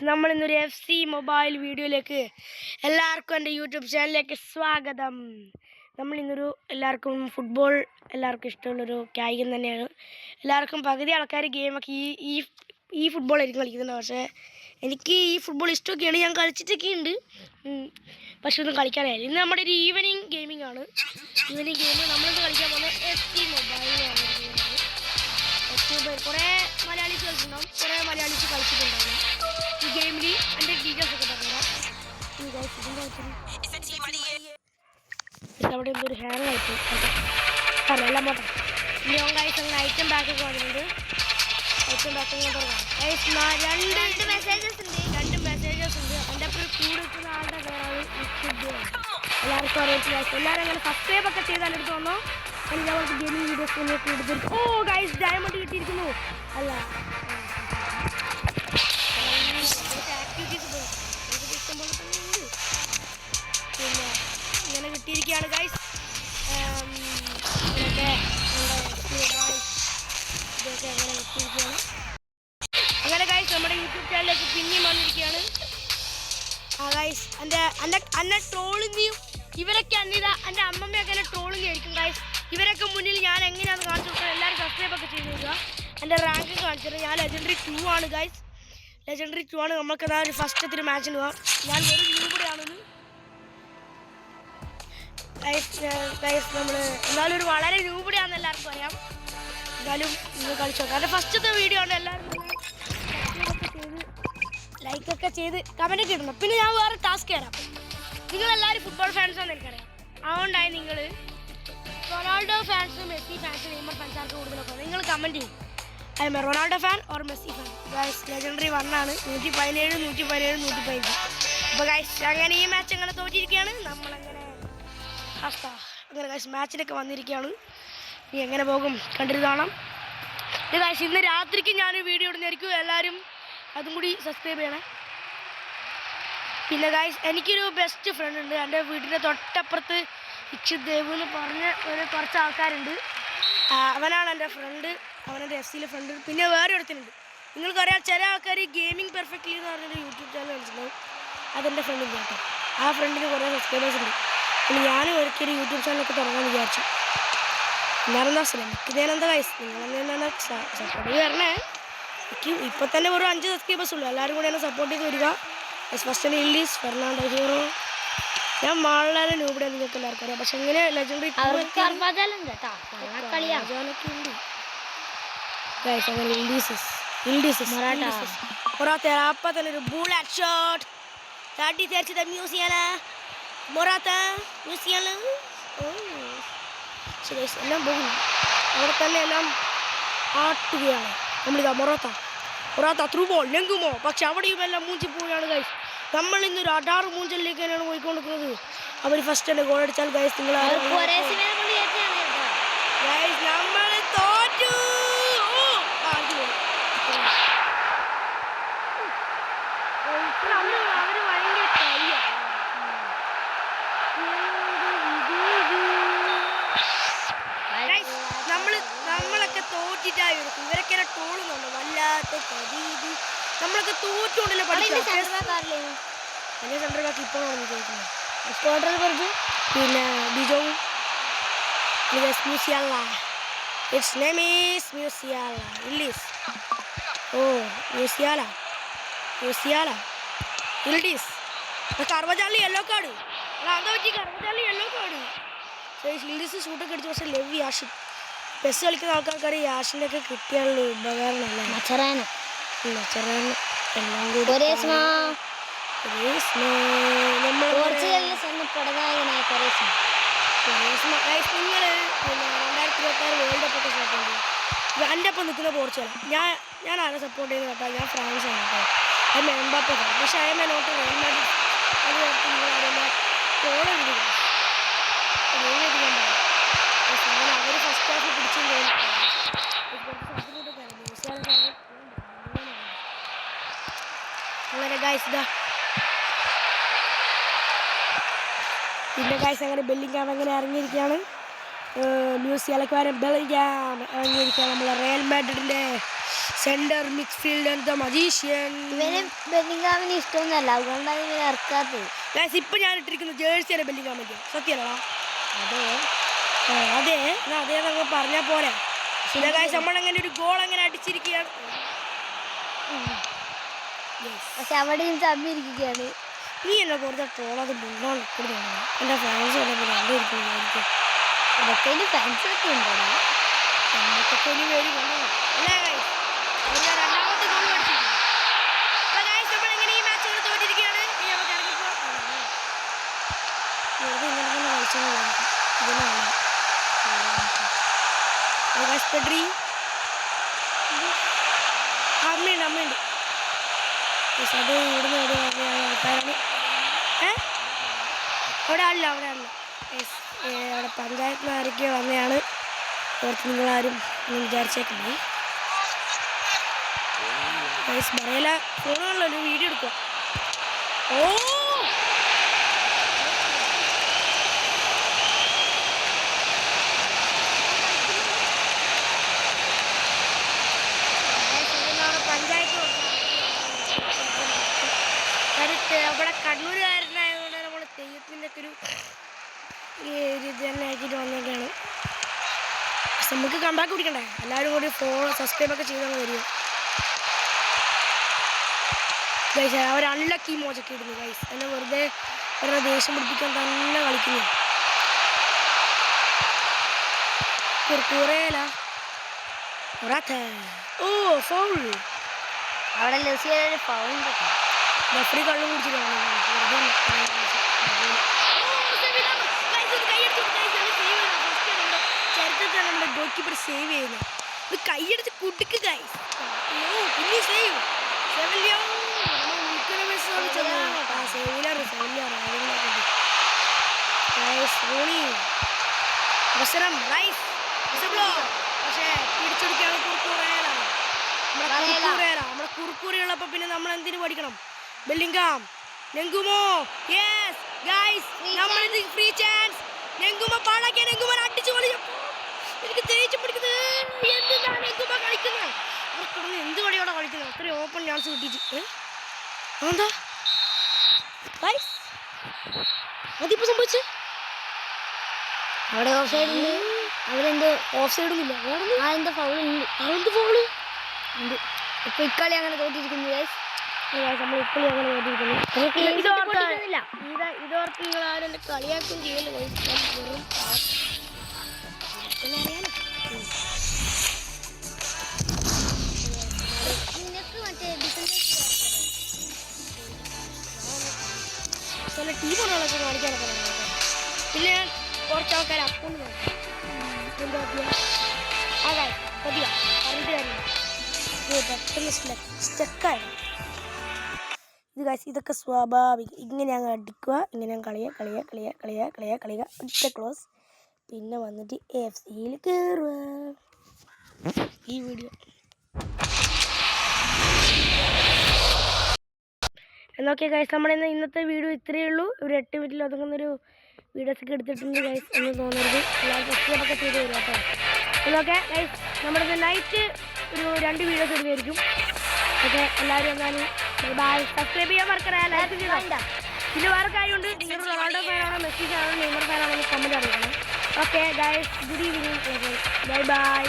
നമ്മൾ ഇന്നൊരു FC mobile വീഡിയോയിലേക്ക് എല്ലാവർക്കും എൻ്റെ യൂട്യൂബ് ചാനലിലേക്ക് സ്വാഗതം. നമ്മൾ ഇന്നൊരു എല്ലാവർക്കും ഫുട്ബോൾ എല്ലാവർക്കും ഇഷ്ടമുള്ളൊരു കായികം തന്നെയാണ്. എല്ലാവർക്കും പകുതി ആൾക്കാർ ഗെയിമൊക്കെ ഈ ഫുട്ബോൾ ആയിരിക്കും കളിക്കുന്നുണ്ട്. പക്ഷേ എനിക്ക് ഈ ഫുട്ബോൾ ഇഷ്ടമൊക്കെയാണ്, ഞാൻ കളിച്ചിട്ടൊക്കെ ഉണ്ട്, പക്ഷെ ഒന്നും കളിക്കാനായില്ല. ഇന്ന് നമ്മുടെ ഒരു ഈവനിങ് ഗെയിമിംഗ് ആണ്. ഈവനിങ് ഗെയിം നമ്മളിത് കളിക്കാൻ പോകുന്നത് FC മൊബൈലാണ്. കുറേ മലയാളീസ് കളിച്ചിട്ടുണ്ടാവും, കുറേ മലയാളീസ് കളിച്ചിട്ടുണ്ടാവും. ഈ ഗെയിമിൽ എൻ്റെ ഡീറ്റെയിൽസ് ഒക്കെ പറഞ്ഞുതരാം. അവിടെ എന്തൊരു ഹാങ് ആയിട്ട് എല്ലാം പോട്ടെ. ഇനി ഗൈസ് അങ്ങനെ ഐറ്റം ബാക്ക് ഒക്കെ വന്നിട്ടുണ്ട്. ഐറ്റം ബാക്ക് അങ്ങനെ തുടങ്ങാം. രണ്ട് മെസ്സേജസ് ഉണ്ട്. എൻ്റെ അപ്പുറം കൂടെ വെക്കുന്ന ആളുടെ പേരാണ് എല്ലാവർക്കും അറിയില്ല. എല്ലാവരും അങ്ങനെ സബ്സ്ക്രൈബ് ഒക്കെ ചെയ്താൽ എടുത്ത് വന്നോ. എല്ലാവർക്കും ഗെയിമിംഗ് വീഡിയോസ് കൂടുതൽ. ഓ ഗൈസ് ഡയമണ്ട് കിട്ടിയിരിക്കുന്നു. അല്ല ആക്ടിവിറ്റീസ് ഇഷ്ടംപോലെ തന്നെ ഉണ്ട്. പിന്നെ ഇങ്ങനെ കിട്ടിയിരിക്കുകയാണ് ഗൈസ്. ഇതൊക്കെ അങ്ങനെ കിട്ടിയിരിക്കുകയാണ്. അങ്ങനെ ഗൈസ് നമ്മുടെ യൂട്യൂബ് ചാനലിലേക്ക് പിന്നെയും വന്നിരിക്കുകയാണ്. ഗൈസ് എന്നെ ട്രോളിങ്ങും ഇവരൊക്കെ എൻ്റെ അമ്മമ്മയൊക്കെ എന്നെ ട്രോളിങ് ആയിരിക്കും ഗൈസ്. ഇവരൊക്കെ മുന്നിൽ ഞാൻ എങ്ങനെയാണെന്ന് കാണിച്ചു കൊടുക്കുക. എല്ലാവരും സബ്സ്ക്രൈബ് ഒക്കെ ചെയ്ത് നോക്കുക. എൻ്റെ റാങ്ക് കാണിച്ചത് ഞാൻ ലെജൻഡറി 2 ആണ് ഗൈസ്. ലെജൻഡറി 2 ആണ്. നമുക്ക് അതാ ഒരു ഫസ്റ്റത്തെ ഒരു മാച്ചിന് പോകാം. ഞാൻ വെറും രൂപയാണെന്ന് ഗൈസ്. നമ്മൾ എന്നാലും ഒരു വളരെ രൂപയാണെന്ന് എല്ലാവർക്കും അറിയാം. എന്നാലും നിങ്ങൾ കളിച്ചു നോക്കാം. എൻ്റെ ഫസ്റ്റത്തെ വീഡിയോ ആണ്. എല്ലാവരും ലൈക്കൊക്കെ ചെയ്ത് കമൻറ്റൊക്കെ ഇടണം. പിന്നെ ഞാൻ വേറെ ടാസ്ക് തരാം. നിങ്ങളെല്ലാവരും ഫുട്ബോൾ ഫാൻസാണെന്ന് എനിക്കറിയാം. അതുകൊണ്ടായി നിങ്ങൾ Ronaldo fans, Messi fans, Neymar fans ആർക്ക് കൂടുതലൊക്കെ നിങ്ങൾ കമൻറ്റ് ചെയ്യും. I'm a Ronaldo fan or Messi fan. Guys legendary 1 ആണ്. 117, 115. അപ്പോൾ ഗൈസ് അങ്ങനെ ഈ മാച്ച് അങ്ങനെ തോറ്റിരിക്കുകയാണ്. നമ്മളങ്ങനെ അങ്ങനെ ഗൈസ് മാച്ചിലൊക്കെ വന്നിരിക്കുകയാണ്. ഇനി എങ്ങനെ പോകും കണ്ടിട്ട് കാണാം. ഗൈസ് ഇന്ന് രാത്രിക്ക് ഞാനൊരു വീഡിയോ ഇടുന്നതായിരിക്കും. എല്ലാവരും അതും കൂടി സബ്സ്ക്രൈബ് ചെയ്യണേ. പിന്നെ ഗൈസ് എനിക്കൊരു ബെസ്റ്റ് ഫ്രണ്ട് ഉണ്ട്. എൻ്റെ വീടിൻ്റെ തൊട്ടപ്പുറത്ത് ഇക്ഷിത് ദേവ് എന്ന് പറഞ്ഞ കുറച്ച് ആൾക്കാരുണ്ട്. അവനാണ് എൻ്റെ ഫ്രണ്ട്. അവനെൻ്റെ FC-യിലെ ഫ്രണ്ട്. പിന്നെ വേറെ ഒരുത്തനുണ്ട്. നിങ്ങൾക്കറിയാം ചില ആൾക്കാർ ഗെയിമിംഗ് പെർഫെക്റ്റ്ലി എന്ന് പറഞ്ഞൊരു യൂട്യൂബ് ചാനൽ കളിച്ചിട്ടുണ്ടാവും. അതെൻ്റെ ഫ്രണ്ടില്ല കേട്ടോ. ആ ഫ്രണ്ടിന് കുറേ സബ്സ്ക്രൈബേഴ്സ് ഉണ്ട്. പിന്നെ ഞാനും ഒരിക്കലും യൂട്യൂബ് ചാനലൊക്കെ തുടങ്ങാമെന്ന് വിചാരിച്ചു. എന്നാലെന്താ ശ്രമിക്കുന്നതിനെന്താ ഗൈസ് നിങ്ങളെന്താണ് സപ്പോർട്ട് വരണേ. എനിക്ക് ഇപ്പോൾ തന്നെ ഒരു 5 സബ്സ്ക്രൈബേഴ്സ് ഉള്ളൂ. എല്ലാവരും കൂടെ എന്നെ സപ്പോർട്ട് ചെയ്ത് വരിക. ഫസ്റ്റ് ഇല്ലീസ് ഫെർണാണ്ടോ ഹീറോ. ഞാൻ വളരെ നൂബിടെ നിങ്ങൾക്ക് എല്ലാവർക്കും അറിയാം. പക്ഷെ ഇങ്ങനെ ലെജൻഡറി ഉണ്ട്. അപ്പം തന്നെ ഒരു ബുള്ളറ്റ് ഷോട്ട് തട്ടി തെറിച്ചത് മ്യൂസിയാണ്. മൊറാത്ത മ്യൂസിയാണ്. എല്ലാം പോകുന്നു. അവിടെ തന്നെ എല്ലാം ആട്ടുകയാണ്. നമ്മളിതാ മൊറാത്ത ത്രൂ ബോൾ ലെങ്കുമോ. പക്ഷെ അവിടെയും എല്ലാം മൂഞ്ചി പോവുകയാണ് ഗൈസ്. നമ്മൾ ഇന്നൊരു 16 മൂഞ്ചലിലേക്ക് തന്നെയാണ് പോയിക്കൊണ്ടിരിക്കുന്നത്. അവർ ഫസ്റ്റ് തന്നെ ഗോൾ അടിച്ചാൽ ഗൈസ് നിങ്ങൾ നമ്മൾ തോറ്റു. അവര് ഭയങ്കര കളിയാണ്. നമ്മളൊക്കെ തോറ്റിട്ടായിരിക്കും. ഇവരൊക്കെ ട്രോളുന്നുണ്ടോ വല്ലാത്ത കരീതി. നമ്മളൊക്കെ തോറ്റുകൊണ്ടല്ലേ പഠിക്കുന്നത്. എൻ്റെ സെൻട്രൽ ബാക്ക് ഇപ്പോഴാണ് ചോദിക്കുന്നത്. പിന്നെ ബിജോവും Musiala. It's name is Musiala. ഇല്ലീസ് ഓ മ്യൂസിയാല ഇൽഡീസ്. Carvajal yellow card. എന്താ പറ്റി? കർവജാലി യെല്ലോ കാർഡ്. ഇൽഡീസ് ഷൂട്ടൊക്കെ അടിച്ചു. പക്ഷേ ലെവി ആഷിൻ പെസ് കളിക്കുന്ന ആൾക്കാർക്കറിയാം യാഷിൻ്റെ ഒക്കെ കിട്ടിയാലുള്ള ഉപകാരമല്ലേ. നച്ചറാന് എല്ലാം കൂടി നിങ്ങൾ 2026 വേൾഡ് കപ്പ് ഒക്കെ സപ്പോർട്ട് ചെയ്യും. എൻ്റെ ഒപ്പം നിൽക്കുന്ന പോർച്ചുഗൽ. ഞാൻ ആരെ സപ്പോർട്ട് ചെയ്യുന്നത് കേട്ടോ? ഞാൻ ഫ്രാൻസ് ആണ് കേട്ടോ. അതിന് എംബാപ്പെ ഫാൻ. പക്ഷേ അയമേ നോട്ട് റയൽ മാഡ്രിഡ്. അത് ഓർത്ത് നിങ്ങൾ അറിയുന്ന തോളെഴുതുക അങ്ങനെ അവർ ഫസ്റ്റ് ഹാഫ് പിടിച്ചും കഴിഞ്ഞു. അങ്ങനെ ഗൈസ് ഇതാ പിന്നെ ഗൈസ് അങ്ങനെ ബെല്ലിംഗാം അങ്ങനെ ഇറങ്ങിയിരിക്കുകയാണ്. മ്യൂസിയാലക്കാരൻ ബെല്ലിംഗാം ഇറങ്ങിയിരിക്കുകയാണ്. നമ്മളെ റയൽ മാഡ്രിഡിൻ്റെ centre midfield and the magician. ഇവന് ബെല്ലിംഗാമിന് ഇഷ്ടമൊന്നുമല്ല, അതുകൊണ്ടാണ് ഇവനെ ഇറക്കാത്തത്. ഇപ്പൊ ഞാൻ ഇട്ടിരിക്കുന്ന ജേഴ്സിയാണ് ബെല്ലിംഗാമിന്റെ. സത്യമാണോ? അതെ അതെ അതേ നമ്മൾ പറഞ്ഞാൽ പോരാ. നമ്മളങ്ങനെ ഒരു ഗോൾ അങ്ങനെ അടിച്ചിരിക്കുകയാണ്. പക്ഷെ അവിടെയും തമ്മിരിക്കുകയാണ്. നീ എന്നെ കൂടുതൽ പോണത് മുന്നോട്ട് നിൽക്കുന്നതാണ്. എൻ്റെ ഫാൻസ് അതൊക്കെ ഫാൻസ് ഒക്കെ ഉണ്ടോ? നമുക്കൊക്കെ ഇനി വരും അല്ലേ? രണ്ടാമത്തെ ഗോൾ അടിച്ചിരിക്കുന്നു. നമ്മളെങ്ങനെ ഈ മാച്ച് തോറ്റിരിക്കുകയാണ്. അമ്മയുണ്ട് അത് ഇവിടുന്ന് ആൾക്കാരാണ്. അവിടെ ആളില്ല അവിടെ പഞ്ചായത്ത് നിന്ന് ആരൊക്കെയോ വന്നതാണ്. ഓർത്ത് നിങ്ങളാരും വിചാരിച്ചേക്കുന്നത് പറയല. ഫോണുകളിലൊരു വീഡിയോ എടുക്കുക. ഓ പഞ്ചായത്ത് അവിടെ കണ്ണൂരുകാരനായതുകൊണ്ട് നമ്മൾ തെയ്യത്തിൻ്റെ ഒക്കെ ഒരു ഇത് തന്നെ ആക്കിയിട്ട് വന്നൊക്കെയാണ്. പക്ഷെ നമുക്ക് കമ്പാക്ക് പിടിക്കണ്ടേ? എല്ലാവരും കൂടി സബ്സ്ക്രൈബൊക്കെ ചെയ്തങ്ങ് വരിക ഗൈസ്. അവർ അൺലക്കി മോജൊക്കെ ഇടുന്നു ഗൈസ്. എന്നെ വെറുതെ അവരുടെ ദേഷ്യം പിടിപ്പിക്കാൻ തന്നെ കളിക്കുന്നു. കുറേല ഓ ഫൗൾ. അവിടെ ലസിയുടെ ഫൗൾ റഫറി കള്ളും കുടിച്ചിട്ടാണ്. ചരിത്രത്തിൽ നമ്മുടെ ഗോൾ കീപ്പർ സേവ് ചെയ്യുന്നത്. ഇത് കൈയടിച്ച് കുട്ടിക്ക് ഗൈസ്. പിന്നെ സേവ് പക്ഷേ പിടിച്ചെടുക്കുകയാണ് നമ്മുടെ കുറുക്കൂറയുള്ളപ്പോ പിന്നെ നമ്മൾ എന്തിനു പഠിക്കണം? ബെല്ലിംഗാം, നെങ്കുമോ, യെസ് ഗൈസ്, നമ്മളിത് ഫ്രീ ചാൻസ്. നെങ്കുമോ പാടാക്കിയ നെങ്കുമോ അടിച്ചു കളി. എനിക്ക് തേച്ച് പിടിക്കുന്നത് എന്തിനാണ് നെങ്കുമോ കളിക്കുന്നത്? എന്ത് കളിയോടെ കളിക്കുന്നത്? അത്രയും ഓപ്പൺ ചാൻസ് കിട്ടിയിട്ട് എന്താ അതിപ്പോ സംഭവിച്ചത്? അവിടെ ഓഫ് സൈഡ് ഉണ്ട്. അവരെന്തോ ഓഫ് സൈഡ് ഒന്നുമില്ല. അതെന്താ ഫൗൾ ഉണ്ട്. അതെന്ത് ഫൗള് ഉണ്ട്. ഇപ്പൊ ഇക്കളി അങ്ങനെ തോറ്റിരിക്കുന്നു ഗൈസ്. നമ്മൾ ഇക്കളി അങ്ങനെ തോറ്റിരിക്കുന്നു. ഇതോർത്ത് നിങ്ങൾ ആരും കളിയാക്കും ചെയ്യല്. ചില ടീമുകളൊക്കെ കാണിക്കാനൊക്കെ പിന്നെ ഞാൻ കുറച്ച് ആൾക്കാർ അക്കൗണ്ട് എന്താ പതിയ പറഞ്ഞിട്ട് കാര്യം പെട്ടെന്ന് സ്റ്റക്കായി. ഇത് കാശ് ഇതൊക്കെ സ്വാഭാവികം. ഇങ്ങനെ അങ്ങ് അടിക്കുക, ഇങ്ങനെ കളിയുക ഒറ്റ ക്ലോസ്. പിന്നെ വന്നിട്ട് AFCയിൽ കയറുക. ഈ വീഡിയോ എന്നൊക്കെ ഗൈസ്. നമ്മുടെ ഇന്നത്തെ വീഡിയോ ഇത്രയേ ഉള്ളൂ. ഒരു 8 മിനിറ്റിൽ ഒതുങ്ങുന്നൊരു വീഡിയോസൊക്കെ എടുത്തിട്ടുണ്ട് ഗൈസ്. ഒന്നും തോന്നരുത്. എല്ലാവരും സബ്സ്ക്രൈബൊക്കെ ചെയ്ത് തരും കേട്ടോ. എന്നൊക്കെ ഗൈസ് നമ്മുടെ നൈറ്റ് ഒരു 2 വീഡിയോസ് ഇടുന്നതായിരിക്കും. ഓക്കെ എല്ലാവരും എന്നാലും ബൈ. സബ്സ്ക്രൈബ് ചെയ്യാൻ മറക്കണേ, ലൈക്ക് ചെയ്താൽ. പിന്നെ വേറെ കാര്യമുണ്ട്. നിങ്ങൾ റൊണാൾഡോ ഫാനാണോ മെസ്സി ഫാനാണോ നെയ്മർ ഫാനാണോ കമൻറ്റ് അറിയിക്കണം. Okay guys, good evening. Bye bye.